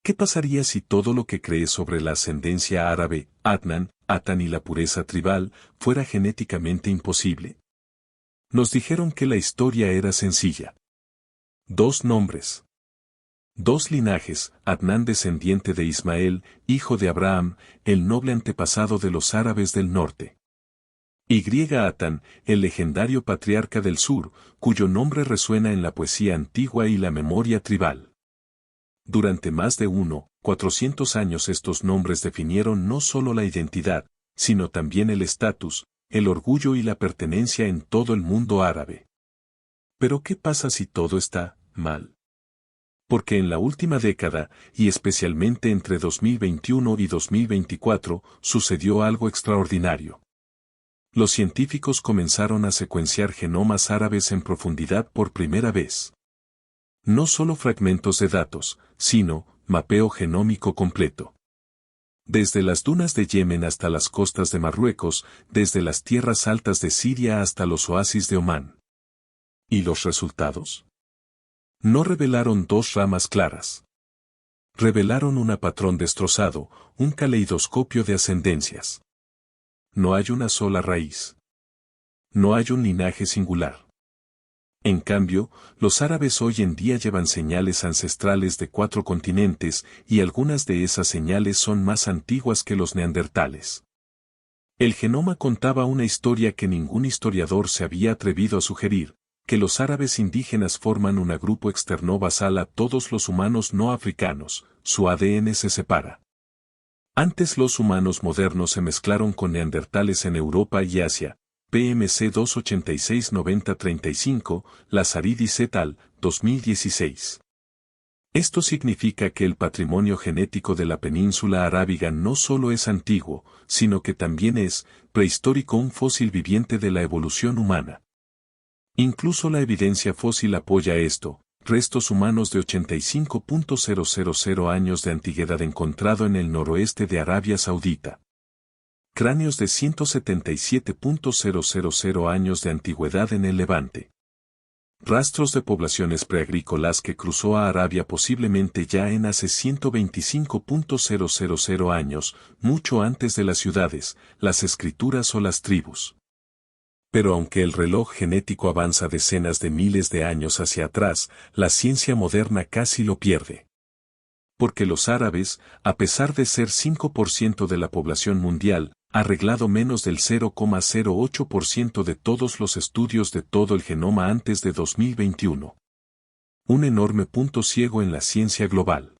¿Qué pasaría si todo lo que crees sobre la ascendencia árabe, Adnan, Atan y la pureza tribal, fuera genéticamente imposible? Nos dijeron que la historia era sencilla. 2 nombres. 2 linajes, Adnan descendiente de Ismael, hijo de Abraham, el noble antepasado de los árabes del norte. Y Atan, el legendario patriarca del sur, cuyo nombre resuena en la poesía antigua y la memoria tribal. Durante más de 400 años estos nombres definieron no solo la identidad, sino también el estatus, el orgullo y la pertenencia en todo el mundo árabe. Pero ¿qué pasa si todo está mal? Porque en la última década, y especialmente entre 2021 y 2024, sucedió algo extraordinario. Los científicos comenzaron a secuenciar genomas árabes en profundidad por primera vez. No solo fragmentos de datos, sino mapeo genómico completo. Desde las dunas de Yemen hasta las costas de Marruecos, desde las tierras altas de Siria hasta los oasis de Omán. ¿Y los resultados? No revelaron 2 ramas claras. Revelaron un patrón destrozado, un caleidoscopio de ascendencias. No hay una sola raíz. No hay un linaje singular. En cambio, los árabes hoy en día llevan señales ancestrales de 4 continentes, y algunas de esas señales son más antiguas que los neandertales. El genoma contaba una historia que ningún historiador se había atrevido a sugerir, que los árabes indígenas forman un grupo externo basal a todos los humanos no africanos, su ADN se separa. Antes los humanos modernos se mezclaron con neandertales en Europa y Asia, PMC 286-9035, Lazaridis et al., 2016. Esto significa que el patrimonio genético de la península arábiga no solo es antiguo, sino que también es, prehistórico, un fósil viviente de la evolución humana. Incluso la evidencia fósil apoya esto, restos humanos de 85.000 años de antigüedad encontrado en el noroeste de Arabia Saudita. Cráneos de 177.000 años de antigüedad en el Levante. Rastros de poblaciones preagrícolas que cruzó a Arabia posiblemente ya en hace 125.000 años, mucho antes de las ciudades, las escrituras o las tribus. Pero aunque el reloj genético avanza decenas de miles de años hacia atrás, la ciencia moderna casi lo pierde. Porque los árabes, a pesar de ser 5% de la población mundial, ha arreglado menos del 0,08% de todos los estudios de todo el genoma antes de 2021. Un enorme punto ciego en la ciencia global.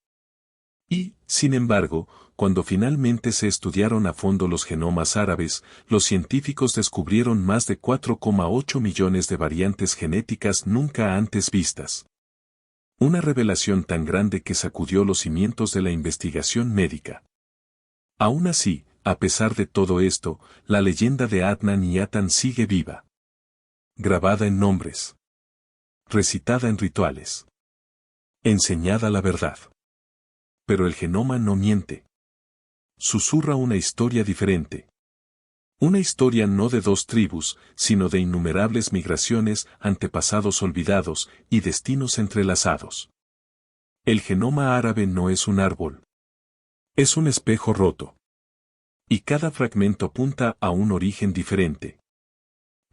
Y, sin embargo, cuando finalmente se estudiaron a fondo los genomas árabes, los científicos descubrieron más de 4,8 millones de variantes genéticas nunca antes vistas. Una revelación tan grande que sacudió los cimientos de la investigación médica. Aún así, a pesar de todo esto, la leyenda de Adnan y Atan sigue viva. Grabada en nombres. Recitada en rituales. Enseñada la verdad. Pero el genoma no miente. Susurra una historia diferente. Una historia no de 2 tribus, sino de innumerables migraciones, antepasados olvidados y destinos entrelazados. El genoma árabe no es un árbol. Es un espejo roto. Y cada fragmento apunta a un origen diferente.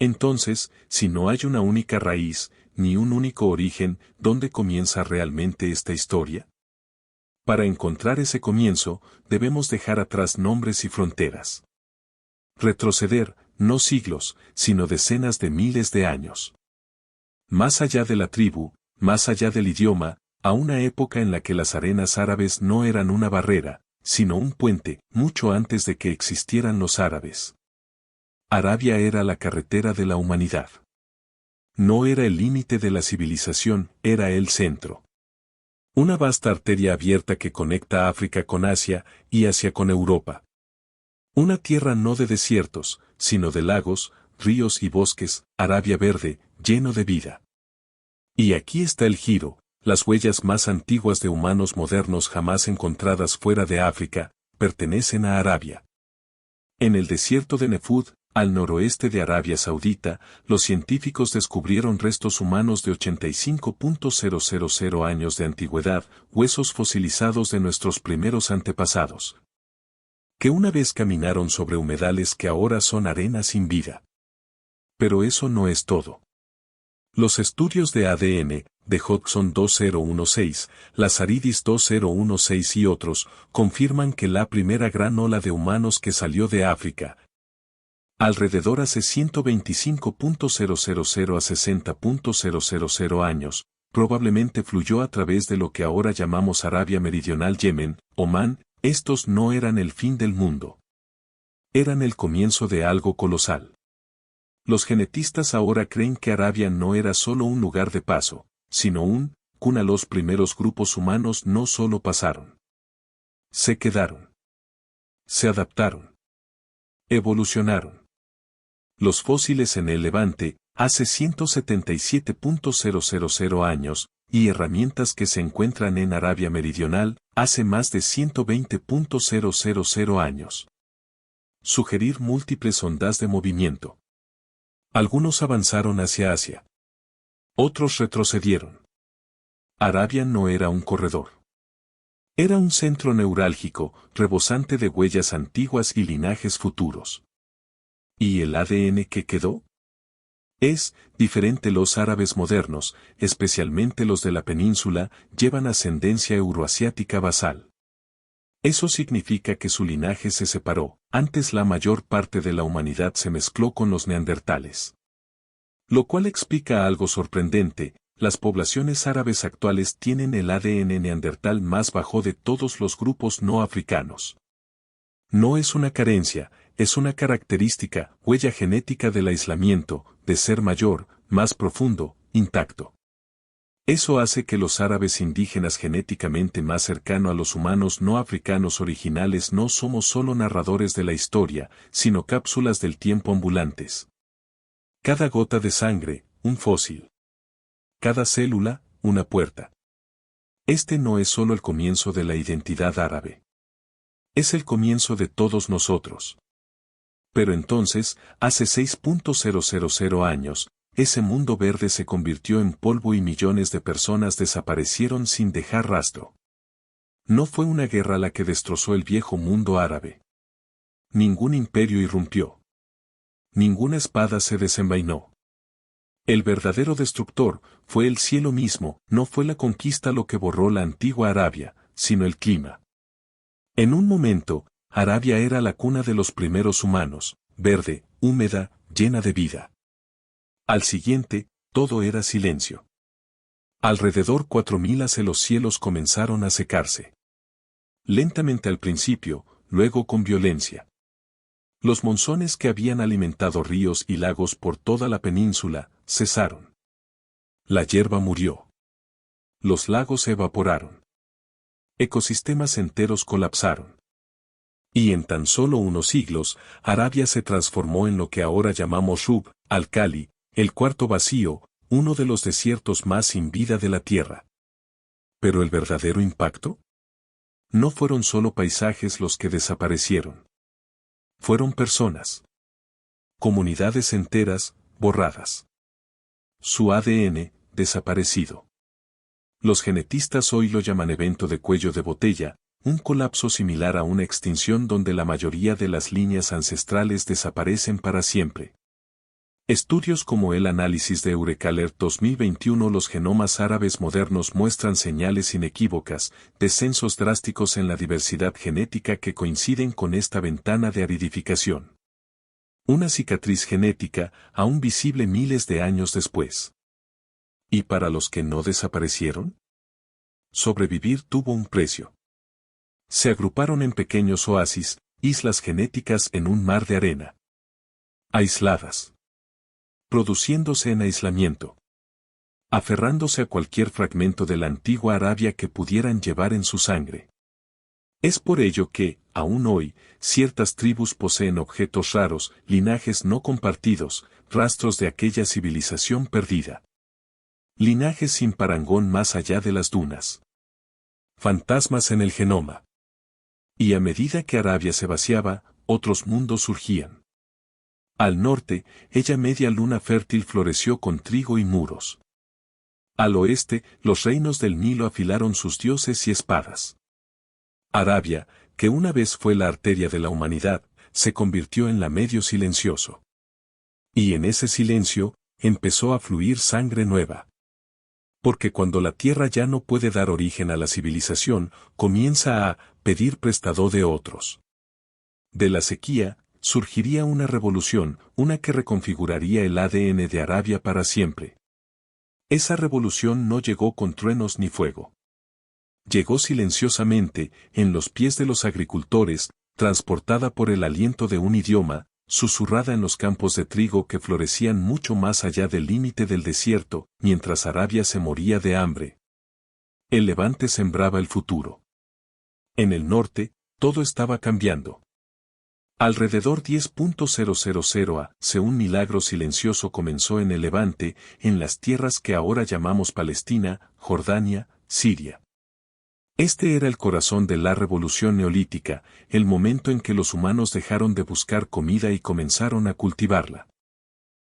Entonces, si no hay una única raíz, ni un único origen, ¿dónde comienza realmente esta historia? Para encontrar ese comienzo, debemos dejar atrás nombres y fronteras. Retroceder, no siglos, sino decenas de miles de años. Más allá de la tribu, más allá del idioma, a una época en la que las arenas árabes no eran una barrera, sino un puente, mucho antes de que existieran los árabes. Arabia era la carretera de la humanidad. No era el límite de la civilización, era el centro. Una vasta arteria abierta que conecta África con Asia y Asia con Europa. Una tierra no de desiertos, sino de lagos, ríos y bosques, Arabia verde, lleno de vida. Y aquí está el giro. Las huellas más antiguas de humanos modernos jamás encontradas fuera de África, pertenecen a Arabia. En el desierto de Nefud, Al noroeste de Arabia Saudita, los científicos descubrieron restos humanos de 85.000 años de antigüedad, huesos fosilizados de nuestros primeros antepasados, que una vez caminaron sobre humedales que ahora son arena sin vida. Pero eso no es todo. Los estudios de ADN, de Hodgson 2016, Lazaridis 2016 y otros, confirman que la primera gran ola de humanos que salió de África, alrededor hace 125.000 a 60.000 años, probablemente fluyó a través de lo que ahora llamamos Arabia Meridional, Yemen, Omán. Estos no eran el fin del mundo. Eran el comienzo de algo colosal. Los genetistas ahora creen que Arabia no era solo un lugar de paso, sino un cuna. Los primeros grupos humanos no solo pasaron. Se quedaron. Se adaptaron. Evolucionaron. Los fósiles en el Levante, hace 177.000 años, y herramientas que se encuentran en Arabia Meridional, hace más de 120.000 años. Sugerir múltiples ondas de movimiento. Algunos avanzaron hacia Asia. Otros retrocedieron. Arabia no era un corredor. Era un centro neurálgico, rebosante de huellas antiguas y linajes futuros. ¿Y el ADN que quedó? Es diferente. Los árabes modernos, especialmente los de la península, llevan ascendencia euroasiática basal. Eso significa que su linaje se separó. Antes la mayor parte de la humanidad se mezcló con los neandertales. Lo cual explica algo sorprendente: las poblaciones árabes actuales tienen el ADN neandertal más bajo de todos los grupos no africanos. No es una carencia, es una característica, huella genética del aislamiento, de ser mayor, más profundo, intacto. Eso hace que los árabes indígenas genéticamente más cercano a los humanos no africanos originales no somos solo narradores de la historia, sino cápsulas del tiempo ambulantes. Cada gota de sangre, un fósil. Cada célula, una puerta. Este no es solo el comienzo de la identidad árabe. Es el comienzo de todos nosotros. Pero entonces, hace 6.000 años, ese mundo verde se convirtió en polvo y millones de personas desaparecieron sin dejar rastro. No fue una guerra la que destrozó el viejo mundo árabe. Ningún imperio irrumpió. Ninguna espada se desenvainó. El verdadero destructor fue el cielo mismo. No fue la conquista lo que borró la antigua Arabia, sino el clima. En un momento, Arabia era la cuna de los primeros humanos, verde, húmeda, llena de vida. Al siguiente, todo era silencio. Alrededor 4000 hace los cielos comenzaron a secarse. Lentamente al principio, luego con violencia. Los monzones que habían alimentado ríos y lagos por toda la península, cesaron. La hierba murió. Los lagos se evaporaron. Ecosistemas enteros colapsaron. Y en tan solo unos siglos, Arabia se transformó en lo que ahora llamamos Rub al-Khali, el cuarto vacío, uno de los desiertos más sin vida de la tierra. ¿Pero el verdadero impacto? No fueron solo paisajes los que desaparecieron. Fueron personas. Comunidades enteras, borradas. Su ADN, desaparecido. Los genetistas hoy lo llaman evento de cuello de botella, un colapso similar a una extinción donde la mayoría de las líneas ancestrales desaparecen para siempre. Estudios como el análisis de Eureka Alert 2021. Los genomas árabes modernos muestran señales inequívocas, descensos drásticos en la diversidad genética que coinciden con esta ventana de aridificación. Una cicatriz genética, aún visible miles de años después. ¿Y para los que no desaparecieron? Sobrevivir tuvo un precio. Se agruparon en pequeños oasis, islas genéticas en un mar de arena. Aisladas. Produciéndose en aislamiento. Aferrándose a cualquier fragmento de la antigua Arabia que pudieran llevar en su sangre. Es por ello que, aún hoy, ciertas tribus poseen objetos raros, linajes no compartidos, rastros de aquella civilización perdida. Linajes sin parangón más allá de las dunas. Fantasmas en el genoma. Y a medida que Arabia se vaciaba, otros mundos surgían. Al norte, ella media luna fértil floreció con trigo y muros. Al oeste, los reinos del Nilo afilaron sus dioses y espadas. Arabia, que una vez fue la arteria de la humanidad, se convirtió en la medio silencioso. Y en ese silencio, empezó a fluir sangre nueva. Porque cuando la tierra ya no puede dar origen a la civilización, comienza a pedir prestado de otros. De la sequía, surgiría una revolución, una que reconfiguraría el ADN de Arabia para siempre. Esa revolución no llegó con truenos ni fuego. Llegó silenciosamente, en los pies de los agricultores, transportada por el aliento de un idioma, susurrada en los campos de trigo que florecían mucho más allá del límite del desierto, mientras Arabia se moría de hambre. El levante sembraba el futuro. En el norte, todo estaba cambiando. Alrededor 10.000 AC un milagro silencioso comenzó en el levante, en las tierras que ahora llamamos Palestina, Jordania, Siria. Este era el corazón de la revolución neolítica, el momento en que los humanos dejaron de buscar comida y comenzaron a cultivarla.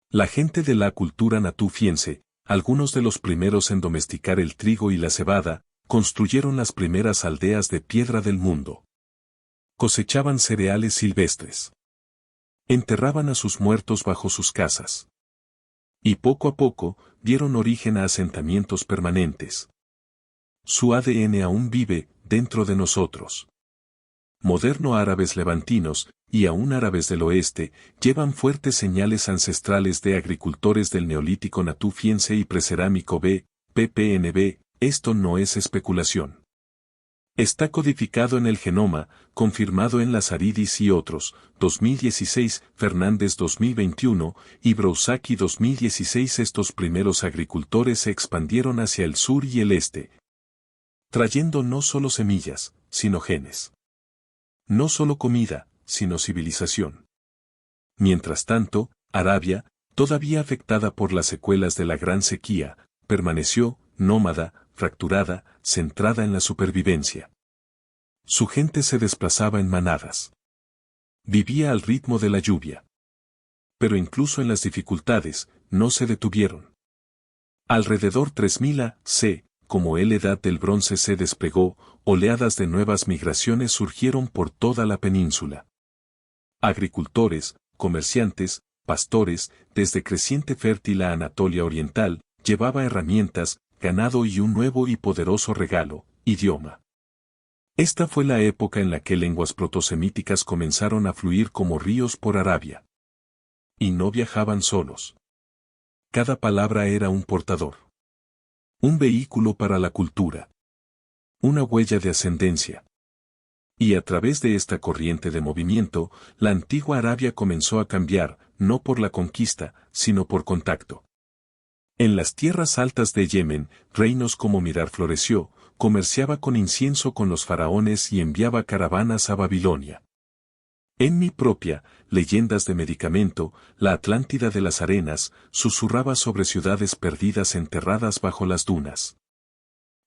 La gente de la cultura natufiense, algunos de los primeros en domesticar el trigo y la cebada, construyeron las primeras aldeas de piedra del mundo. Cosechaban cereales silvestres. Enterraban a sus muertos bajo sus casas. Y poco a poco, dieron origen a asentamientos permanentes. Su ADN aún vive dentro de nosotros. Moderno árabes levantinos, y aún árabes del oeste, llevan fuertes señales ancestrales de agricultores del Neolítico natufiense y precerámico PPNB, esto no es especulación. Está codificado en el genoma, confirmado en las Aridis y otros, 2016, Fernández 2021, y Brousaki 2016. Estos primeros agricultores se expandieron hacia el sur y el este, trayendo no solo semillas, sino genes. No solo comida, sino civilización. Mientras tanto, Arabia, todavía afectada por las secuelas de la gran sequía, permaneció, nómada, fracturada, centrada en la supervivencia. Su gente se desplazaba en manadas. Vivía al ritmo de la lluvia. Pero incluso en las dificultades, no se detuvieron. Alrededor 3000 AC, como la edad del bronce se despegó, oleadas de nuevas migraciones surgieron por toda la península. Agricultores, comerciantes, pastores, desde creciente fértil a Anatolia Oriental, llevaba herramientas, ganado y un nuevo y poderoso regalo, idioma. Esta fue la época en la que lenguas protosemíticas comenzaron a fluir como ríos por Arabia. Y no viajaban solos. Cada palabra era un portador. Un vehículo para la cultura. Una huella de ascendencia. Y a través de esta corriente de movimiento, la antigua Arabia comenzó a cambiar, no por la conquista, sino por contacto. En las tierras altas de Yemen, reinos como Mirar floreció, comerciaba con incienso con los faraones y enviaba caravanas a Babilonia. En mi propia, leyendas de medicamento, la Atlántida de las arenas, susurraba sobre ciudades perdidas enterradas bajo las dunas.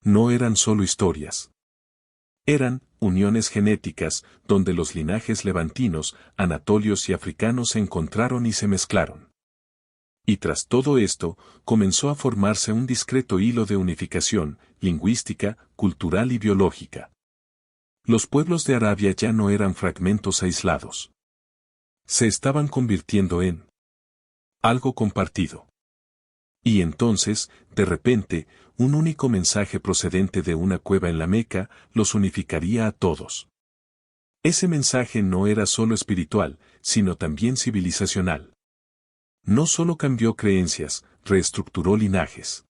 No eran solo historias. Eran uniones genéticas, donde los linajes levantinos, anatolios y africanos se encontraron y se mezclaron. Y tras todo esto, comenzó a formarse un discreto hilo de unificación, lingüística, cultural y biológica. Los pueblos de Arabia ya no eran fragmentos aislados. Se estaban convirtiendo en algo compartido. Y entonces, de repente, un único mensaje procedente de una cueva en la Meca los unificaría a todos. Ese mensaje no era solo espiritual, sino también civilizacional. No solo cambió creencias, reestructuró linajes.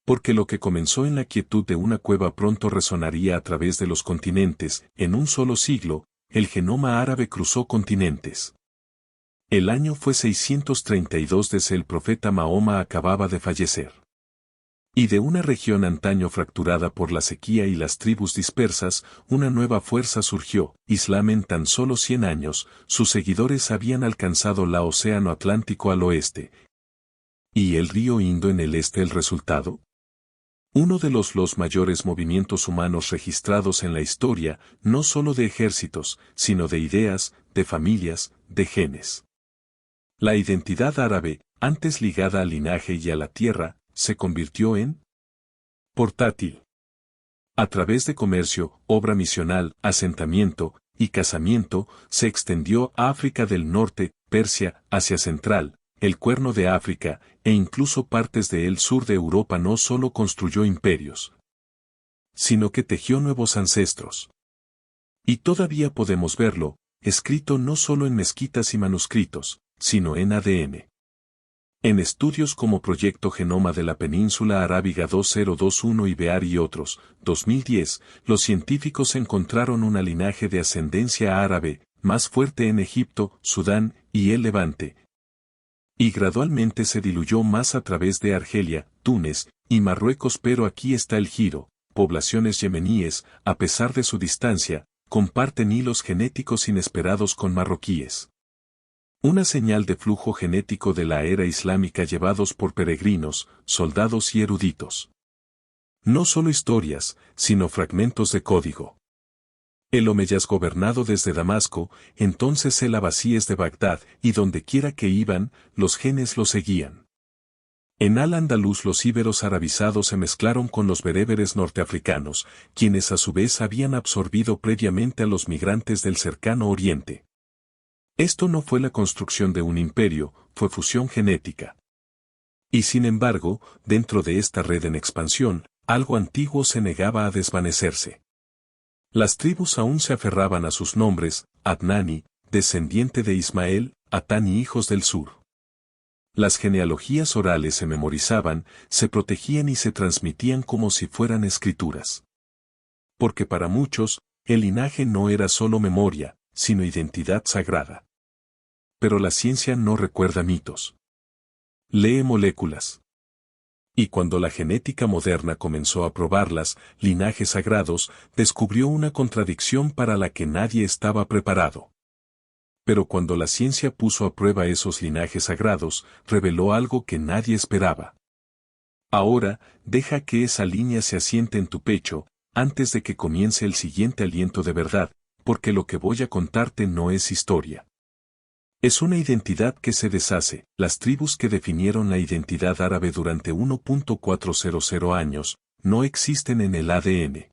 Porque lo que comenzó en la quietud de una cueva pronto resonaría a través de los continentes, en un solo siglo, el genoma árabe cruzó continentes. El año fue 632 desde el profeta Mahoma acababa de fallecer. Y de una región antaño fracturada por la sequía y las tribus dispersas, una nueva fuerza surgió. Islam en tan solo 100 años, sus seguidores habían alcanzado el océano Atlántico al oeste. ¿Y el río Indo en el este el resultado? Uno de los mayores movimientos humanos registrados en la historia, no solo de ejércitos, sino de ideas, de familias, de genes. La identidad árabe, antes ligada al linaje y a la tierra, se convirtió en portátil. A través de comercio, obra misional, asentamiento y casamiento, se extendió a África del Norte, Persia, Asia Central, el Cuerno de África, e incluso partes del sur de Europa. No solo construyó imperios, sino que tejió nuevos ancestros. Y todavía podemos verlo, escrito no solo en mezquitas y manuscritos, sino en ADN. En estudios como Proyecto Genoma de la Península Arábiga 2021 y BEAR y otros, 2010, los científicos encontraron un linaje de ascendencia árabe, más fuerte en Egipto, Sudán y el Levante. Y gradualmente se diluyó más a través de Argelia, Túnez y Marruecos. Pero aquí está el giro: poblaciones yemeníes, a pesar de su distancia, comparten hilos genéticos inesperados con marroquíes. Una señal de flujo genético de la era islámica llevados por peregrinos, soldados y eruditos. No solo historias, sino fragmentos de código. El Omeyas gobernado desde Damasco, entonces el Abasíes de Bagdad, y donde quiera que iban, los genes los seguían. En Al-Andalus los íberos arabizados se mezclaron con los bereberes norteafricanos, quienes a su vez habían absorbido previamente a los migrantes del cercano oriente. Esto no fue la construcción de un imperio, fue fusión genética. Y sin embargo, dentro de esta red en expansión, algo antiguo se negaba a desvanecerse. Las tribus aún se aferraban a sus nombres: Adnani, descendiente de Ismael, Atani, hijos del sur. Las genealogías orales se memorizaban, se protegían y se transmitían como si fueran escrituras. Porque para muchos, el linaje no era solo memoria, sino identidad sagrada. Pero la ciencia no recuerda mitos. Lee moléculas. Y cuando la genética moderna comenzó a probarlas, linajes sagrados, descubrió una contradicción para la que nadie estaba preparado. Pero cuando la ciencia puso a prueba esos linajes sagrados, reveló algo que nadie esperaba. Ahora, deja que esa línea se asiente en tu pecho, antes de que comience el siguiente aliento de verdad, porque lo que voy a contarte no es historia. Es una identidad que se deshace. Las tribus que definieron la identidad árabe durante 1.400 años, no existen en el ADN.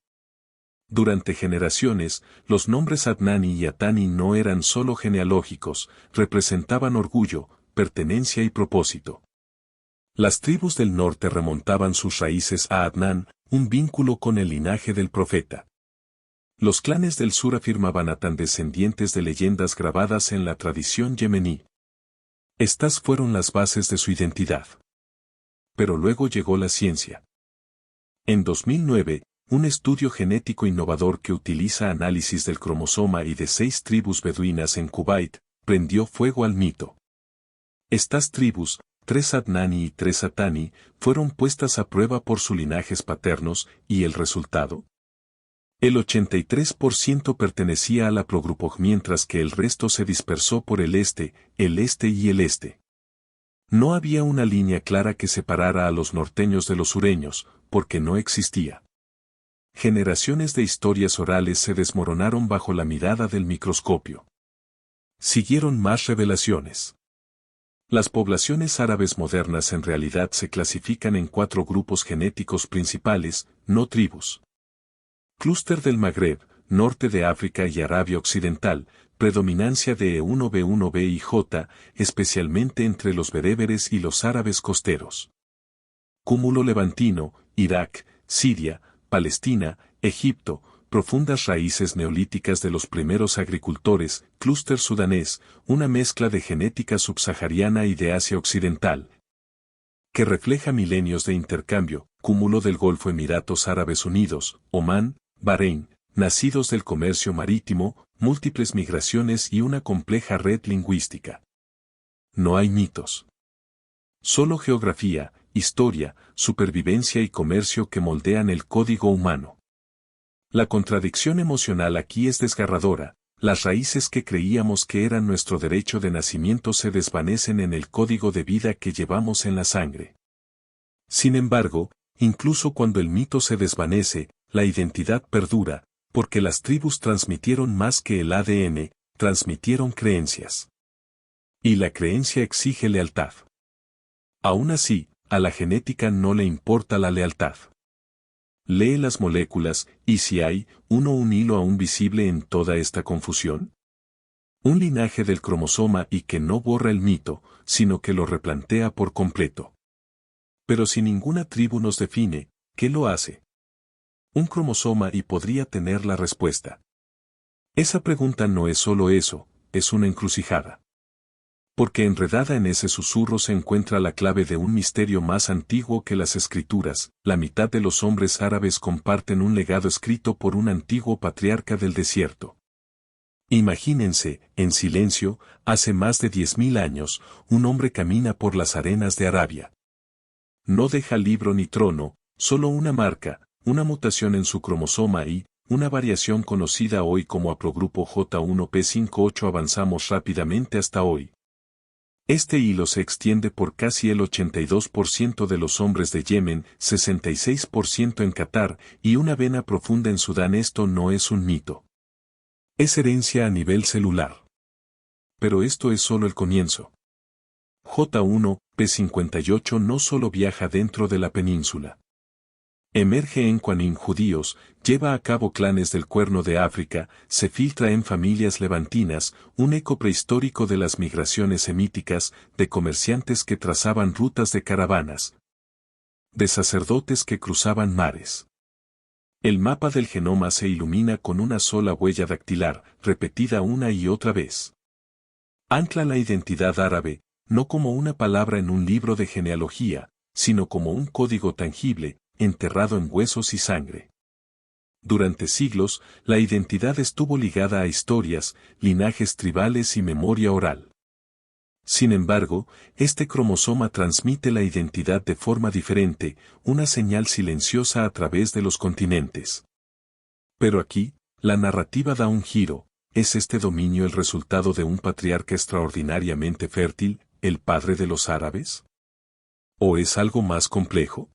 Durante generaciones, los nombres Adnani y Atani no eran solo genealógicos, representaban orgullo, pertenencia y propósito. Las tribus del norte remontaban sus raíces a Adnán, un vínculo con el linaje del profeta. Los clanes del sur afirmaban a tan descendientes de leyendas grabadas en la tradición yemení. Estas fueron las bases de su identidad. Pero luego llegó la ciencia. En 2009, un estudio genético innovador que utiliza análisis del cromosoma y de 6 tribus beduinas en Kuwait, prendió fuego al mito. Estas tribus, 3 Adnani y 3 Atani, fueron puestas a prueba por sus linajes paternos, y el resultado. El 83% pertenecía a la Progrupoj, mientras que el resto se dispersó por el este y el este. No había una línea clara que separara a los norteños de los sureños, porque no existía. Generaciones de historias orales se desmoronaron bajo la mirada del microscopio. Siguieron más revelaciones. Las poblaciones árabes modernas en realidad se clasifican en 4 grupos genéticos principales, no tribus. Clúster del Magreb, norte de África y Arabia Occidental, predominancia de E1B1B y J, especialmente entre los bereberes y los árabes costeros. Cúmulo levantino, Irak, Siria, Palestina, Egipto, profundas raíces neolíticas de los primeros agricultores. Clúster sudanés, una mezcla de genética subsahariana y de Asia Occidental, que refleja milenios de intercambio. Cúmulo del Golfo, Emiratos Árabes Unidos, Omán, Bahrein, nacidos del comercio marítimo, múltiples migraciones y una compleja red lingüística. No hay mitos. Solo geografía, historia, supervivencia y comercio que moldean el código humano. La contradicción emocional aquí es desgarradora. Las raíces que creíamos que eran nuestro derecho de nacimiento se desvanecen en el código de vida que llevamos en la sangre. Sin embargo, incluso cuando el mito se desvanece, la identidad perdura, porque las tribus transmitieron más que el ADN, transmitieron creencias. Y la creencia exige lealtad. Aún así, a la genética no le importa la lealtad. Lee las moléculas, y si hay, un hilo aún visible en toda esta confusión. Un linaje del cromosoma y que no borra el mito, sino que lo replantea por completo. Pero si ninguna tribu nos define, ¿qué lo hace? Un cromosoma y podría tener la respuesta. Esa pregunta no es solo eso, es una encrucijada. Porque enredada en ese susurro se encuentra la clave de un misterio más antiguo que las escrituras. La mitad de los hombres árabes comparten un legado escrito por un antiguo patriarca del desierto. Imagínense, en silencio, hace más de 10.000 años, un hombre camina por las arenas de Arabia. No deja libro ni trono, solo una marca, una mutación en su cromosoma y, una variación conocida hoy como haplogrupo J1P58. Avanzamos rápidamente hasta hoy. Este hilo se extiende por casi el 82% de los hombres de Yemen, 66% en Qatar, y una vena profunda en Sudán. Esto no es un mito. Es herencia a nivel celular. Pero esto es solo el comienzo. J1P58 no solo viaja dentro de la península. Emerge en Quanin judíos, lleva a cabo clanes del Cuerno de África, se filtra en familias levantinas, un eco prehistórico de las migraciones semíticas, de comerciantes que trazaban rutas de caravanas, de sacerdotes que cruzaban mares. El mapa del genoma se ilumina con una sola huella dactilar, repetida una y otra vez. Ancla la identidad árabe, no como una palabra en un libro de genealogía, sino como un código tangible, enterrado en huesos y sangre. Durante siglos, la identidad estuvo ligada a historias, linajes tribales y memoria oral. Sin embargo, este cromosoma transmite la identidad de forma diferente, una señal silenciosa a través de los continentes. Pero aquí, la narrativa da un giro. ¿Es este dominio el resultado de un patriarca extraordinariamente fértil, el padre de los árabes? ¿O es algo más complejo?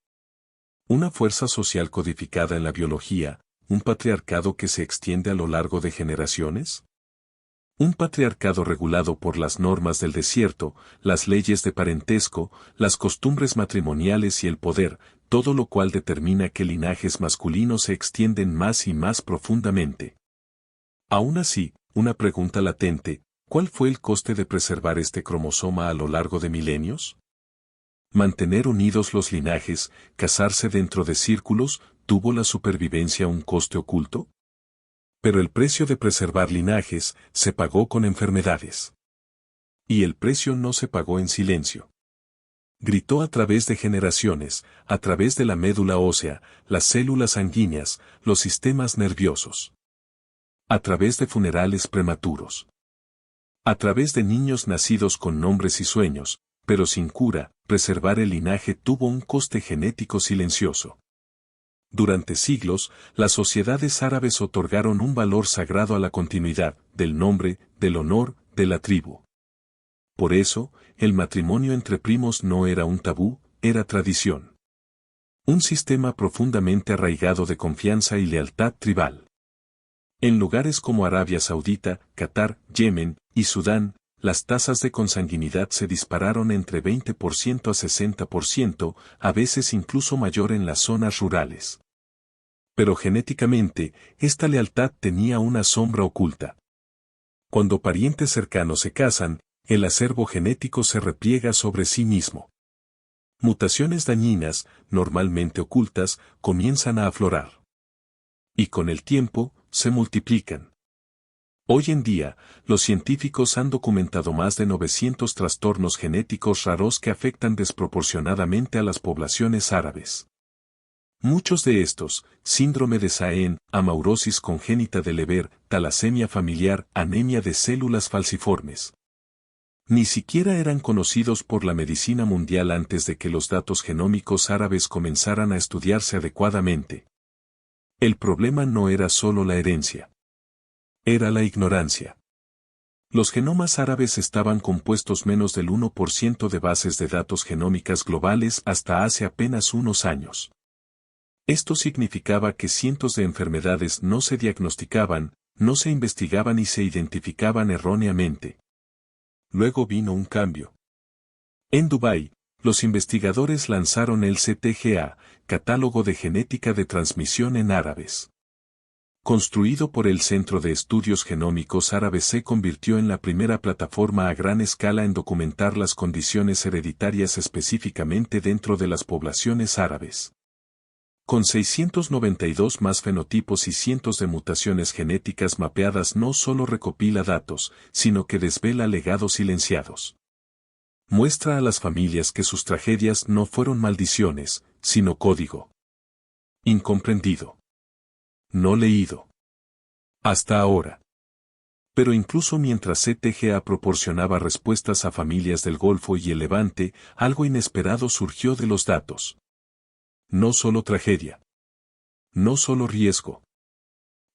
Una fuerza social codificada en la biología, un patriarcado que se extiende a lo largo de generaciones. Un patriarcado regulado por las normas del desierto, las leyes de parentesco, las costumbres matrimoniales y el poder, todo lo cual determina que linajes masculinos se extienden más y más profundamente. Aún así, una pregunta latente, ¿cuál fue el coste de preservar este cromosoma a lo largo de milenios? Mantener unidos los linajes, casarse dentro de círculos, ¿tuvo la supervivencia un coste oculto? Pero el precio de preservar linajes se pagó con enfermedades. Y el precio no se pagó en silencio. Gritó a través de generaciones, a través de la médula ósea, las células sanguíneas, los sistemas nerviosos. A través de funerales prematuros. A través de niños nacidos con nombres y sueños, pero sin cura, preservar el linaje tuvo un coste genético silencioso. Durante siglos, las sociedades árabes otorgaron un valor sagrado a la continuidad, del nombre, del honor, de la tribu. Por eso, el matrimonio entre primos no era un tabú, era tradición. Un sistema profundamente arraigado de confianza y lealtad tribal. En lugares como Arabia Saudita, Qatar, Yemen y Sudán, las tasas de consanguinidad se dispararon entre 20% a 60%, a veces incluso mayor en las zonas rurales. Pero genéticamente, esta lealtad tenía una sombra oculta. Cuando parientes cercanos se casan, el acervo genético se repliega sobre sí mismo. Mutaciones dañinas, normalmente ocultas, comienzan a aflorar. Y con el tiempo, se multiplican. Hoy en día, los científicos han documentado más de 900 trastornos genéticos raros que afectan desproporcionadamente a las poblaciones árabes. Muchos de estos, síndrome de Sahén, amaurosis congénita de Leber, talasemia familiar, anemia de células falciformes. Ni siquiera eran conocidos por la medicina mundial antes de que los datos genómicos árabes comenzaran a estudiarse adecuadamente. El problema no era solo la herencia. Era la ignorancia. Los genomas árabes estaban compuestos menos del 1% de bases de datos genómicas globales hasta hace apenas unos años. Esto significaba que cientos de enfermedades no se diagnosticaban, no se investigaban y se identificaban erróneamente. Luego vino un cambio. En Dubái, los investigadores lanzaron el CTGA, Catálogo de Genética de Transmisión en Árabes. Construido por el Centro de Estudios Genómicos Árabes, se convirtió en la primera plataforma a gran escala en documentar las condiciones hereditarias específicamente dentro de las poblaciones árabes. Con 692 más fenotipos y cientos de mutaciones genéticas mapeadas, no solo recopila datos, sino que desvela legados silenciados. Muestra a las familias que sus tragedias no fueron maldiciones, sino código. Incomprendido. No leído. Hasta ahora. Pero incluso mientras CTGA proporcionaba respuestas a familias del Golfo y el Levante, algo inesperado surgió de los datos. No solo tragedia. No solo riesgo.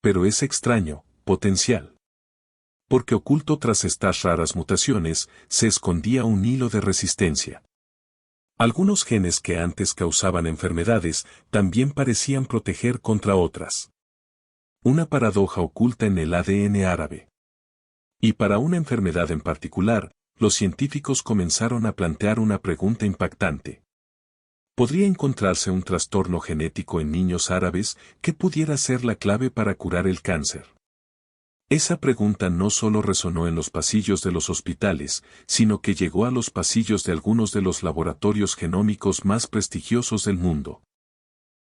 Pero es extraño, potencial. Porque oculto tras estas raras mutaciones, se escondía un hilo de resistencia. Algunos genes que antes causaban enfermedades, también parecían proteger contra otras. Una paradoja oculta en el ADN árabe. Y para una enfermedad en particular, los científicos comenzaron a plantear una pregunta impactante. ¿Podría encontrarse un trastorno genético en niños árabes que pudiera ser la clave para curar el cáncer? Esa pregunta no solo resonó en los pasillos de los hospitales, sino que llegó a los pasillos de algunos de los laboratorios genómicos más prestigiosos del mundo.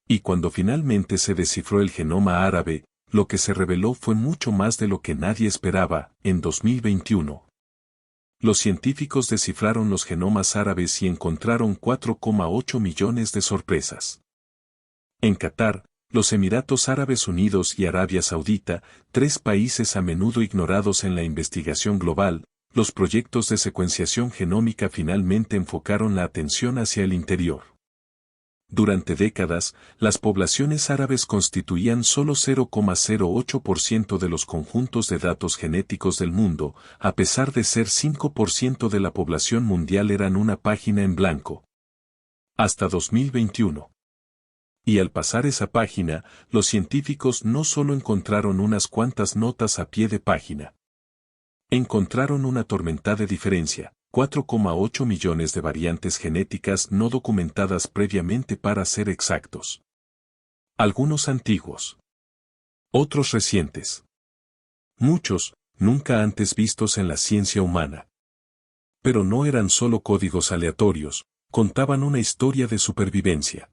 Y cuando finalmente se descifró el genoma árabe, lo que se reveló fue mucho más de lo que nadie esperaba. En 2021, los científicos descifraron los genomas árabes y encontraron 4,8 millones de sorpresas. En Qatar, los Emiratos Árabes Unidos y Arabia Saudita, 3 países a menudo ignorados en la investigación global, los proyectos de secuenciación genómica finalmente enfocaron la atención hacia el interior. Durante décadas, las poblaciones árabes constituían solo 0,08% de los conjuntos de datos genéticos del mundo, a pesar de ser 5% de la población mundial. Eran una página en blanco. Hasta 2021. Y al pasar esa página, los científicos no solo encontraron unas cuantas notas a pie de página. Encontraron una tormenta de diferencia. 4,8 millones de variantes genéticas no documentadas previamente, para ser exactos. Algunos antiguos. Otros recientes. Muchos, nunca antes vistos en la ciencia humana. Pero no eran solo códigos aleatorios, contaban una historia de supervivencia.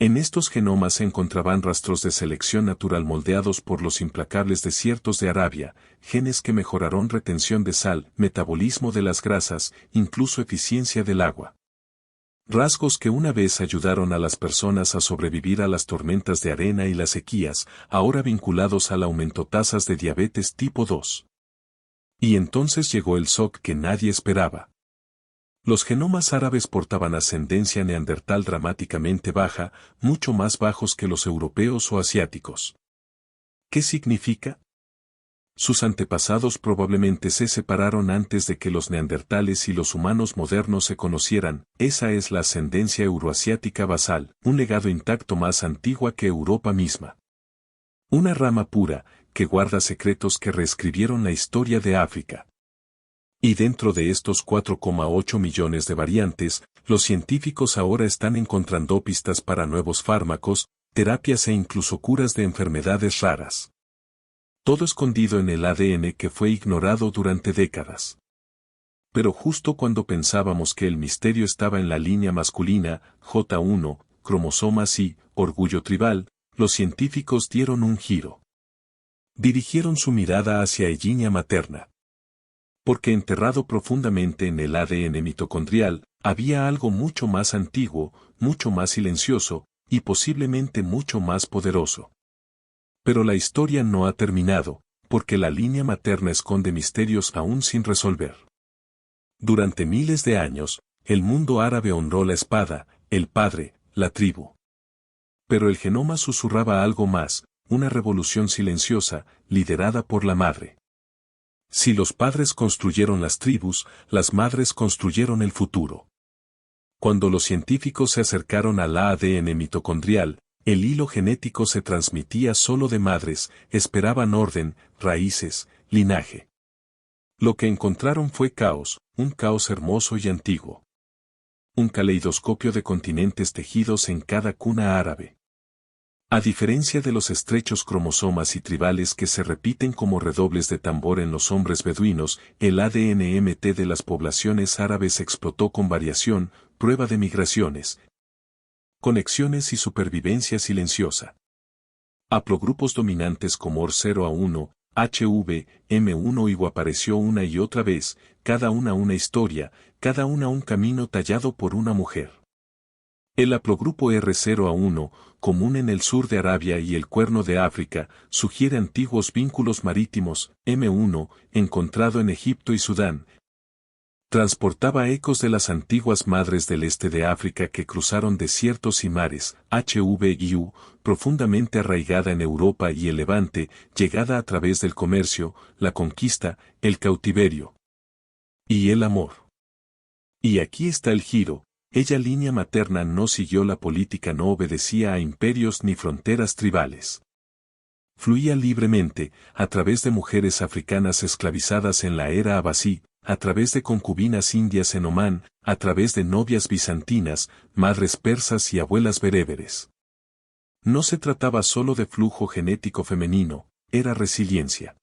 En estos genomas se encontraban rastros de selección natural moldeados por los implacables desiertos de Arabia, genes que mejoraron retención de sal, metabolismo de las grasas, incluso eficiencia del agua. Rasgos que una vez ayudaron a las personas a sobrevivir a las tormentas de arena y las sequías, ahora vinculados al aumento tasas de diabetes tipo 2. Y entonces llegó el shock que nadie esperaba. Los genomas árabes portaban ascendencia neandertal dramáticamente baja, mucho más bajos que los europeos o asiáticos. ¿Qué significa? Sus antepasados probablemente se separaron antes de que los neandertales y los humanos modernos se conocieran. Esa es la ascendencia euroasiática basal, un legado intacto más antigua que Europa misma. Una rama pura, que guarda secretos que reescribieron la historia de África. Y dentro de estos 4,8 millones de variantes, los científicos ahora están encontrando pistas para nuevos fármacos, terapias e incluso curas de enfermedades raras. Todo escondido en el ADN que fue ignorado durante décadas. Pero justo cuando pensábamos que el misterio estaba en la línea masculina, J1, cromosomas y orgullo tribal, los científicos dieron un giro. Dirigieron su mirada hacia la línea materna. Porque enterrado profundamente en el ADN mitocondrial, había algo mucho más antiguo, mucho más silencioso, y posiblemente mucho más poderoso. Pero la historia no ha terminado, porque la línea materna esconde misterios aún sin resolver. Durante miles de años, el mundo árabe honró la espada, el padre, la tribu. Pero el genoma susurraba algo más, una revolución silenciosa, liderada por la madre. Si los padres construyeron las tribus, las madres construyeron el futuro. Cuando los científicos se acercaron al ADN mitocondrial, el hilo genético se transmitía solo de madres, esperaban orden, raíces, linaje. Lo que encontraron fue caos, un caos hermoso y antiguo. Un caleidoscopio de continentes tejidos en cada cuna árabe. A diferencia de los estrechos cromosomas y tribales que se repiten como redobles de tambor en los hombres beduinos, el ADN-MT de las poblaciones árabes explotó con variación, prueba de migraciones, conexiones y supervivencia silenciosa. Haplogrupos dominantes como OR0A1, HV, M1 y apareció una y otra vez, cada una historia, cada una un camino tallado por una mujer. El haplogrupo R0A1, común en el sur de Arabia y el Cuerno de África, sugiere antiguos vínculos marítimos, M1, encontrado en Egipto y Sudán. Transportaba ecos de las antiguas madres del este de África que cruzaron desiertos y mares, HV y U, profundamente arraigada en Europa y el Levante, llegada a través del comercio, la conquista, el cautiverio y el amor. Y aquí está el giro. Ella línea materna no siguió la política, no obedecía a imperios ni fronteras tribales. Fluía libremente, a través de mujeres africanas esclavizadas en la era abasí, a través de concubinas indias en Omán, a través de novias bizantinas, madres persas y abuelas bereberes. No se trataba solo de flujo genético femenino, era resiliencia.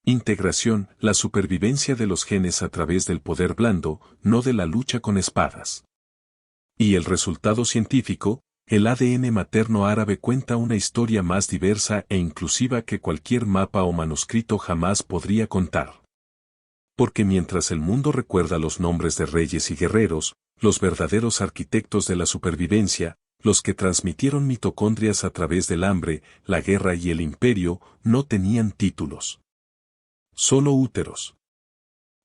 Integración, la supervivencia de los genes a través del poder blando, no de la lucha con espadas. Y el resultado científico, el ADN materno árabe cuenta una historia más diversa e inclusiva que cualquier mapa o manuscrito jamás podría contar. Porque mientras el mundo recuerda los nombres de reyes y guerreros, los verdaderos arquitectos de la supervivencia, los que transmitieron mitocondrias a través del hambre, la guerra y el imperio, no tenían títulos. Solo úteros.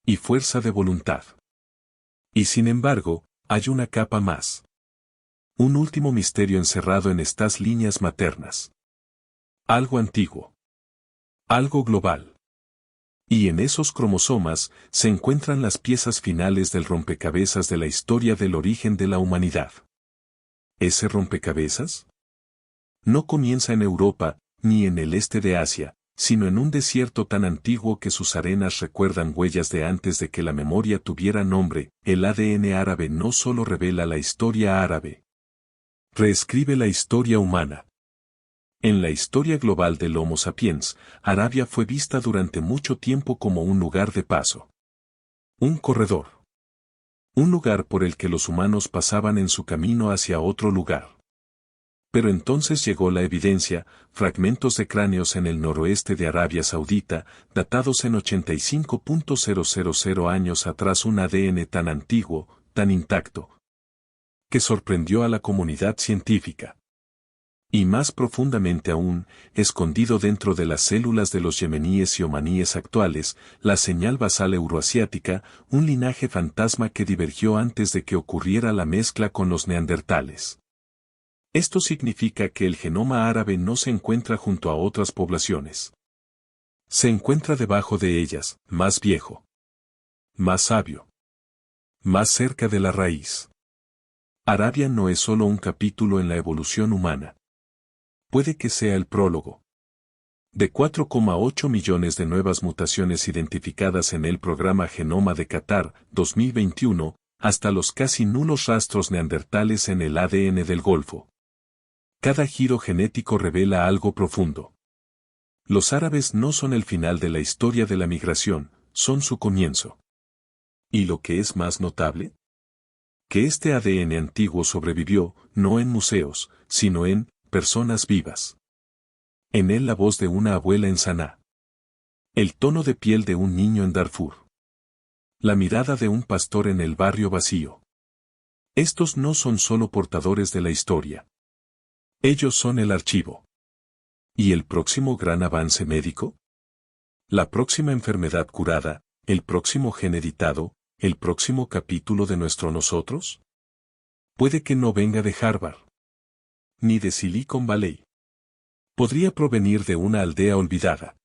Y fuerza de voluntad. Y sin embargo, hay una capa más. Un último misterio encerrado en estas líneas maternas. Algo antiguo. Algo global. Y en esos cromosomas se encuentran las piezas finales del rompecabezas de la historia del origen de la humanidad. ¿Ese rompecabezas? No comienza en Europa, ni en el este de Asia, sino en un desierto tan antiguo que sus arenas recuerdan huellas de antes de que la memoria tuviera nombre. El ADN árabe no solo revela la historia árabe, reescribe la historia humana. En la historia global del Homo sapiens, Arabia fue vista durante mucho tiempo como un lugar de paso. Un corredor. Un lugar por el que los humanos pasaban en su camino hacia otro lugar. Pero entonces llegó la evidencia, fragmentos de cráneos en el noroeste de Arabia Saudita, datados en 85.000 años atrás, un ADN tan antiguo, tan intacto, que sorprendió a la comunidad científica. Y más profundamente aún, escondido dentro de las células de los yemeníes y omaníes actuales, la señal basal euroasiática, un linaje fantasma que divergió antes de que ocurriera la mezcla con los neandertales. Esto significa que el genoma árabe no se encuentra junto a otras poblaciones. Se encuentra debajo de ellas, más viejo, más sabio, más cerca de la raíz. Arabia no es solo un capítulo en la evolución humana. Puede que sea el prólogo. De 4,8 millones de nuevas mutaciones identificadas en el programa Genoma de Qatar 2021, hasta los casi nulos rastros neandertales en el ADN del Golfo. Cada giro genético revela algo profundo. Los árabes no son el final de la historia de la migración, son su comienzo. ¿Y lo que es más notable? Que este ADN antiguo sobrevivió, no en museos, sino en personas vivas. En él la voz de una abuela en Saná. El tono de piel de un niño en Darfur. La mirada de un pastor en el barrio vacío. Estos no son solo portadores de la historia. Ellos son el archivo. ¿Y el próximo gran avance médico? La próxima enfermedad curada, el próximo gen editado, el próximo capítulo de nuestro nosotros? Puede que no venga de Harvard. Ni de Silicon Valley. Podría provenir de una aldea olvidada.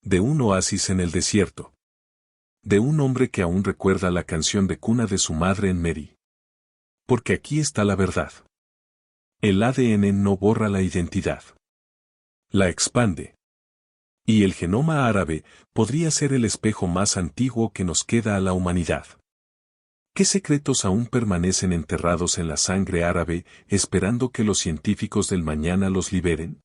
De un oasis en el desierto. De un hombre que aún recuerda la canción de cuna de su madre en Mary. Porque aquí está la verdad. El ADN no borra la identidad. La expande. Y el genoma árabe podría ser el espejo más antiguo que nos queda a la humanidad. ¿Qué secretos aún permanecen enterrados en la sangre árabe esperando que los científicos del mañana los liberen?